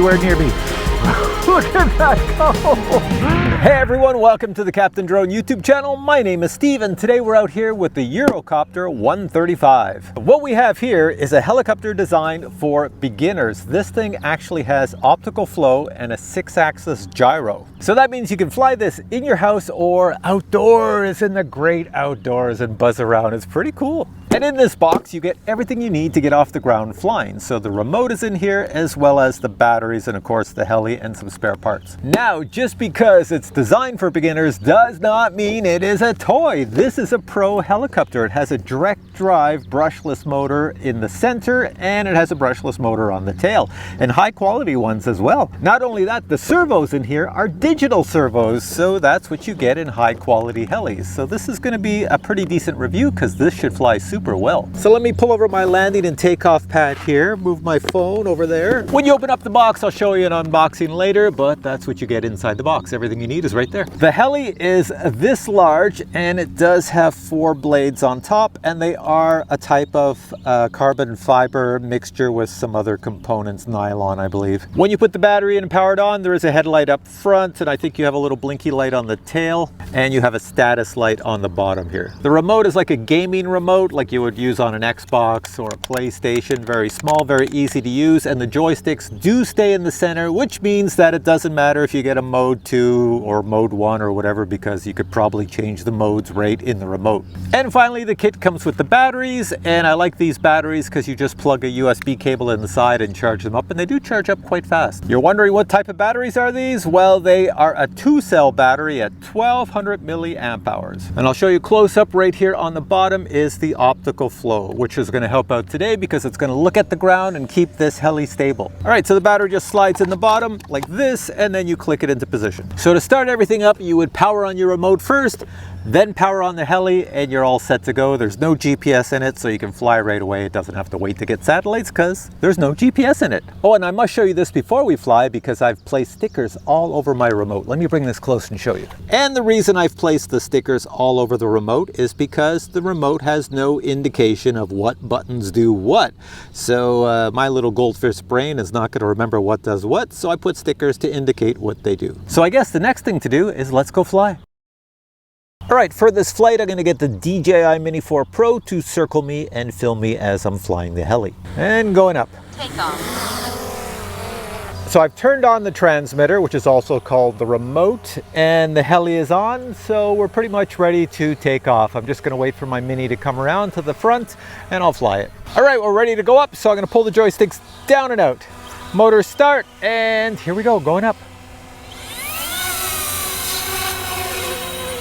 anywhere near me. Look at that go! Hey everyone, welcome to the Captain Drone YouTube channel. My name is Steve and today we're out here with the Eurocopter 135. What we have here is a helicopter designed for beginners. This thing actually has optical flow and a 6-axis gyro. So that means you can fly this in your house or outdoors in the great outdoors and buzz around. It's pretty cool. And in this box, you get everything you need to get off the ground flying. So the remote is in here, as well as the batteries and of course the heli and some spare parts. Now, just because it's designed for beginners does not mean it is a toy. This is a pro helicopter. It has a direct drive brushless motor in the center and it has a brushless motor on the tail, and high quality ones as well. Not only that, the servos in here are digital servos, so that's what you get in high quality helis. So this is going to be a pretty decent review because this should fly super well. So let me pull over my landing and takeoff pad here, move my phone over there. When you open up the box, I'll show you an unboxing later, but that's what you get inside the box. Everything you need is right there. The heli is this large and it does have 4 blades on top, and they are a type of carbon fiber mixture with some other components, nylon I believe. When you put the battery in and power it on, there is a headlight up front, and I think you have a little blinky light on the tail, and you have a status light on the bottom here. The remote is like a gaming remote, like you would use on an Xbox or a PlayStation. Very small, very easy to use, and the joysticks do stay in the center, which means that it doesn't matter if you get a mode 2 or mode 1 or whatever, because you could probably change the modes right in the remote. And finally, the kit comes with the batteries, and I like these batteries because you just plug a USB cable in the side and charge them up, and they do charge up quite fast. You're wondering what type of batteries are these? Well, they are a 2-cell battery at 1200 milliamp hours. And I'll show you close up. Right here on the bottom is the optical flow, which is going to help out today because it's going to look at the ground and keep this heli stable. All right, so the battery just slides in the bottom like this, and then you click it into position. So to start everything up, you would power on your remote first, then power on the heli, and you're all set to go. There's no GPS in it, so you can fly right away. It doesn't have to wait to get satellites because there's no GPS in it. Oh, and I must show you this before we fly because I've placed stickers all over my remote. Let me bring this close and show you. And the reason I've placed the stickers all over the remote is because the remote has no indication of what buttons do what. So my little goldfish brain is not going to remember what does what, so I put stickers to indicate what they do. So I guess the next thing to do is let's go fly. All right, for this flight, I'm going to get the DJI Mini 4 Pro to circle me and film me as I'm flying the heli. And going up. Take off. So I've turned on the transmitter, which is also called the remote, and the heli is on, so we're pretty much ready to take off. I'm just going to wait for my Mini to come around to the front, and I'll fly it. All right, we're ready to go up, so I'm going to pull the joysticks down and out. Motor start, and here we go, going up.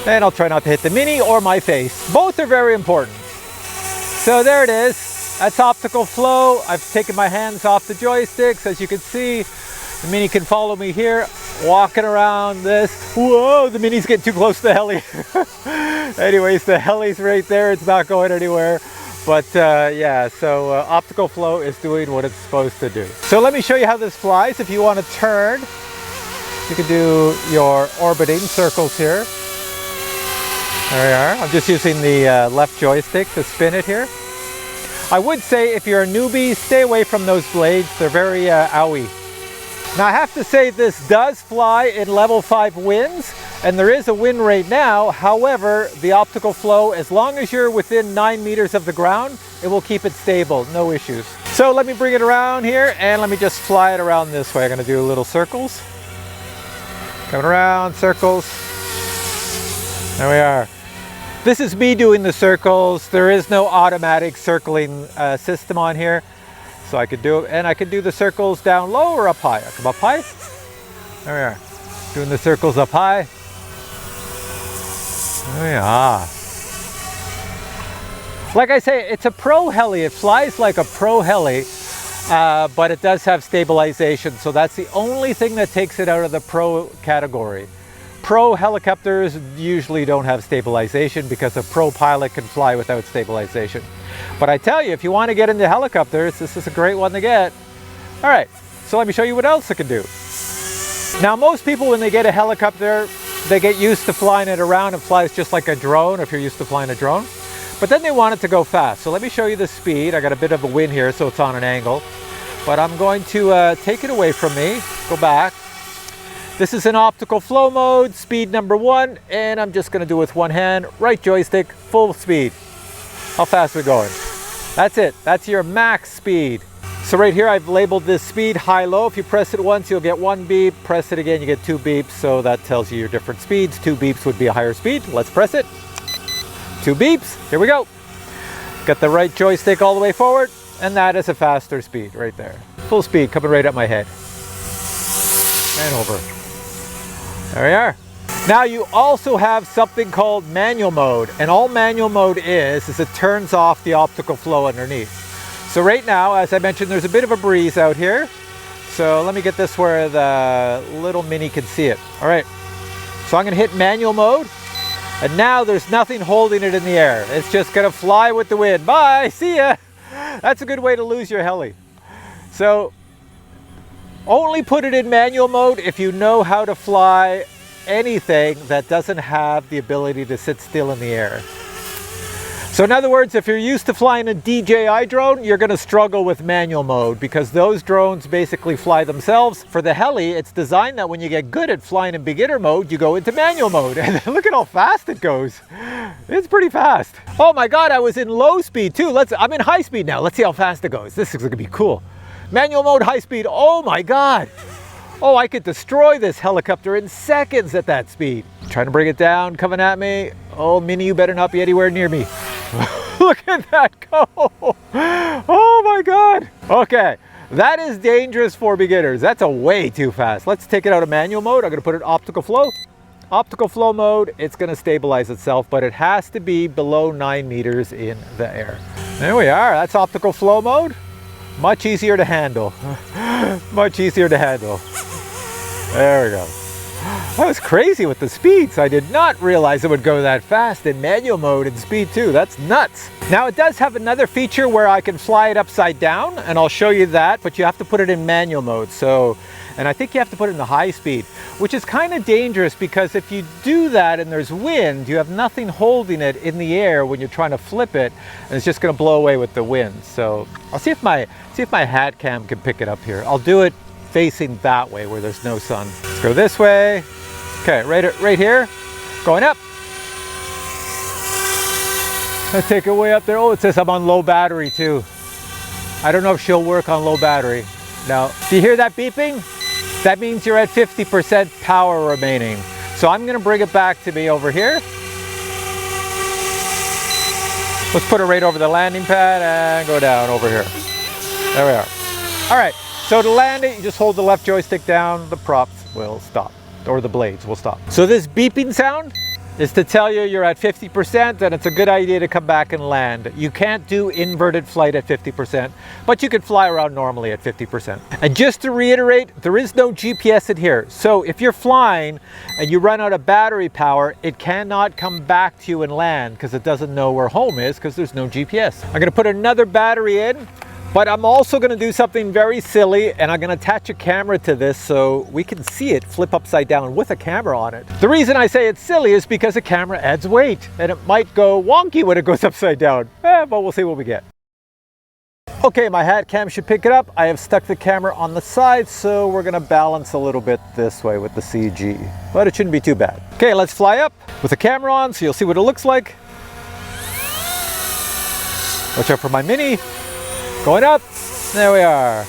And I'll try not to hit the Mini or my face. Both are very important. So there it is. That's optical flow. I've taken my hands off the joysticks. As you can see, the Mini can follow me here, walking around this. Whoa, the Mini's getting too close to the heli. Anyways, the heli's right there. It's not going anywhere. But yeah, so optical flow is doing what it's supposed to do. So let me show you how this flies. If you want to turn, you can do your orbiting circles here. There we are. I'm just using the left joystick to spin it here. I would say if you're a newbie, stay away from those blades. They're very owie. Now I have to say this does fly in level 5 winds, and there is a wind right now. However, the optical flow, as long as you're within 9 meters of the ground, it will keep it stable, no issues. So let me bring it around here and let me just fly it around this way. I'm going to do little circles. Coming around, circles. There we are. This is me doing the circles. There is no automatic circling system on here. So I could do it, and I could do the circles down low or up high. I come up high. There we are. Doing the circles up high. There we are. Like I say, it's a pro heli. It flies like a pro heli, but it does have stabilization. So that's the only thing that takes it out of the pro category. Pro helicopters usually don't have stabilization because a pro pilot can fly without stabilization. But I tell you, if you want to get into helicopters, this is a great one to get. All right, so let me show you what else it can do. Now, most people, when they get a helicopter, they get used to flying it around. It flies just like a drone if you're used to flying a drone. But then they want it to go fast. So let me show you the speed. I got a bit of a wind here, so it's on an angle. but I'm going to take it away from me. Go back. This is an optical flow mode, speed number 1, and I'm just going to do it with one hand. Right joystick, full speed. How fast are we going? That's it. That's your max speed. So right here I've labeled this speed high-low. If you press it once, you'll get 1 beep. Press it again, you get 2 beeps. So that tells you your different speeds. 2 beeps would be a higher speed. Let's press it. 2 beeps. Here we go. Got the right joystick all the way forward, and that is a faster speed right there. Full speed coming right up my head. And over. There we are. Now you also have something called manual mode, and all manual mode is it turns off the optical flow underneath. So right now, as I mentioned, there's a bit of a breeze out here. So let me get this where the little mini can see it. All right, so I'm gonna hit manual mode, and now there's nothing holding it in the air. It's just gonna fly with the wind. Bye, see ya. That's a good way to lose your heli. So only put it in manual mode if you know how to fly anything that doesn't have the ability to sit still in the air. So in other words, if you're used to flying a DJI drone, you're going to struggle with manual mode because those drones basically fly themselves. For the heli, it's designed that when you get good at flying in beginner mode, you go into manual mode. And look at how fast it goes. It's pretty fast. Oh my God, I was in low speed too. I'm in high speed now. Let's see how fast it goes. This is going to be cool. Manual mode, high speed. Oh my God. Oh, I could destroy this helicopter in seconds at that speed. Trying to bring it down, coming at me. Oh, Mini, you better not be anywhere near me. Look at that go. Oh my God. Okay, that is dangerous for beginners. That's a way too fast. Let's take it out of manual mode. I'm gonna put it in optical flow. Optical flow mode, it's gonna stabilize itself, but it has to be below 9 meters in the air. There we are, that's optical flow mode. Much easier to handle. Much easier to handle. There we go. That was crazy with the speeds. I did not realize it would go that fast in manual mode and speed 2. That's nuts. Now it does have another feature where I can fly it upside down, and I'll show you that, but you have to put it in manual mode. And I think you have to put it in the high speed, which is kind of dangerous because if you do that and there's wind, you have nothing holding it in the air when you're trying to flip it, and it's just going to blow away with the wind. So I'll see if my hat cam can pick it up here. I'll do it facing that way where there's no sun. Let's go this way. Okay, right here, going up. Let's take it way up there. Oh, it says I'm on low battery too. I don't know if she'll work on low battery. Now, do you hear that beeping? That means you're at 50% power remaining. So I'm gonna bring it back to me over here. Let's put it right over the landing pad and go down over here. There we are. All right, so to land it, you just hold the left joystick down, the props will stop, or the blades will stop. So this beeping sound is to tell you you're at 50% and it's a good idea to come back and land. You can't do inverted flight at 50%, but you can fly around normally at 50%. And just to reiterate, there is no GPS in here. So if you're flying and you run out of battery power, it cannot come back to you and land because it doesn't know where home is because there's no GPS. I'm gonna put another battery in, but I'm also gonna do something very silly, and I'm gonna attach a camera to this so we can see it flip upside down with a camera on it. The reason I say it's silly is because a camera adds weight, and it might go wonky when it goes upside down. But we'll see what we get. Okay, my hat cam should pick it up. I have stuck the camera on the side, so we're gonna balance a little bit this way with the CG, but it shouldn't be too bad. Okay, let's fly up with the camera on so you'll see what it looks like. Watch out for my Mini. Going up, there we are.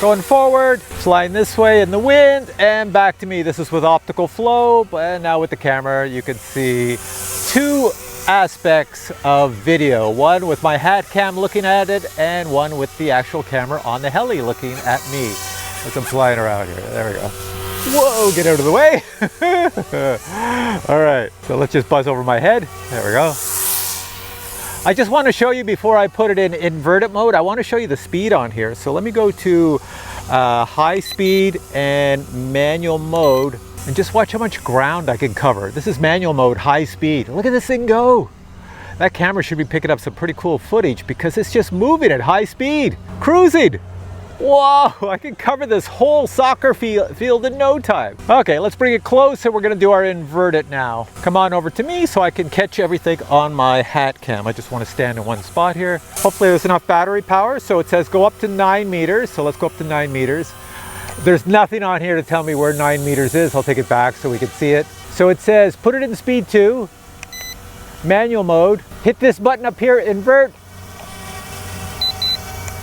Going forward, flying this way in the wind, and back to me. This is with optical flow, but now with the camera, you can see two aspects of video. One with my hat cam looking at it, and one with the actual camera on the heli looking at me as I'm flying around here. There we go. Whoa, get out of the way. All right, so let's just buzz over my head. There we go. I just want to show you before I put it in inverted mode, I want to show you the speed on here. So let me go to high speed and manual mode and just watch how much ground I can cover. This is manual mode, high speed. Look at this thing go. That camera should be picking up some pretty cool footage because it's just moving at high speed, cruising. Whoa, I can cover this whole soccer field in no time. Okay, let's bring it close and we're gonna do our invert it now. Come on over to me so I can catch everything on my hat cam. I just wanna stand in one spot here. Hopefully there's enough battery power. So it says go up to 9 meters. So let's go up to 9 meters. There's nothing on here to tell me where 9 meters is. I'll take it back so we can see it. So it says put it in speed 2, manual mode, hit this button up here, invert,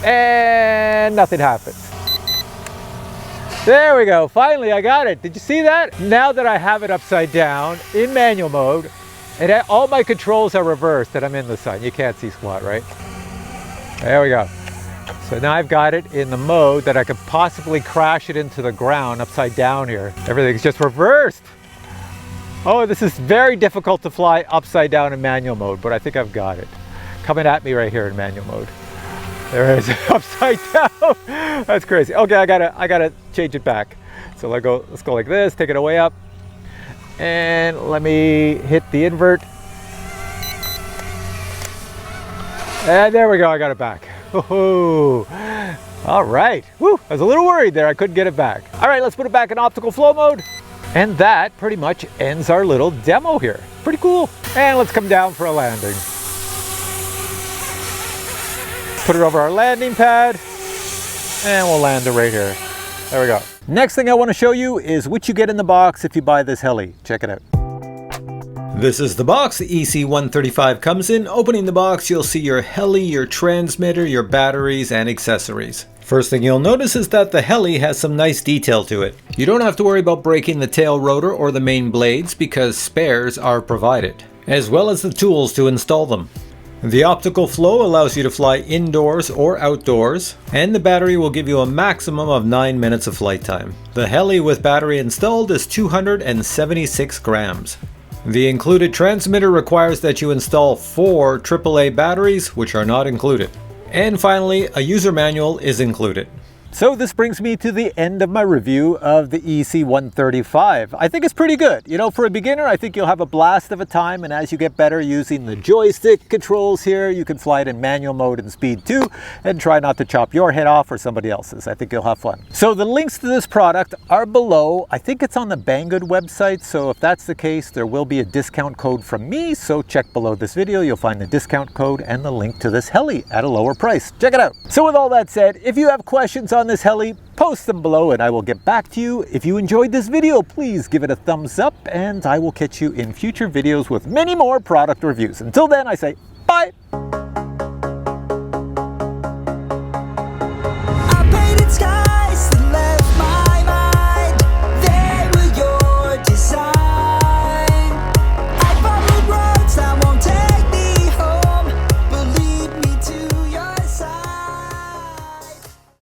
and nothing happens. There we go, finally I got it. Did you see that? Now that I have it upside down in manual mode, and all my controls are reversed and I'm in the sun. You can't see squat, right? There we go. So now I've got it in the mode that I could possibly crash it into the ground upside down here. Everything's just reversed. Oh, this is very difficult to fly upside down in manual mode, but I think I've got it. Coming at me right here in manual mode. There it is, upside down. That's crazy. Okay, I gotta change it back. So let's go like this, take it away up. And let me hit the invert. And there we go, I got it back. Oh, all right. Woo, I was a little worried there, I couldn't get it back. All right, let's put it back in optical flow mode. And that pretty much ends our little demo here. Pretty cool. And let's come down for a landing. Put it over our landing pad, and we'll land it right here. There we go. Next thing I want to show you is what you get in the box if you buy this Heli. Check it out. This is the box the EC135 comes in. Opening the box, you'll see your Heli, your transmitter, your batteries, and accessories. First thing you'll notice is that the Heli has some nice detail to it. You don't have to worry about breaking the tail rotor or the main blades because spares are provided, as well as the tools to install them. The optical flow allows you to fly indoors or outdoors, and the battery will give you a maximum of 9 minutes of flight time. The Heli with battery installed is 276 grams. The included transmitter requires that you install 4 AAA batteries, which are not included. And finally, a user manual is included. So this brings me to the end of my review of the EC135. I think it's pretty good. You know, for a beginner, I think you'll have a blast of a time, and as you get better using the joystick controls here, you can fly it in manual mode and speed 2 and try not to chop your head off or somebody else's. I think you'll have fun. So the links to this product are below. I think it's on the Banggood website, so if that's the case, there will be a discount code from me, so check below this video. You'll find the discount code and the link to this Heli at a lower price. Check it out. So with all that said, if you have questions on this Heli, post them below and I will get back to you. If you enjoyed this video, please give it a thumbs up and I will catch you in future videos with many more product reviews. Until then, I say bye.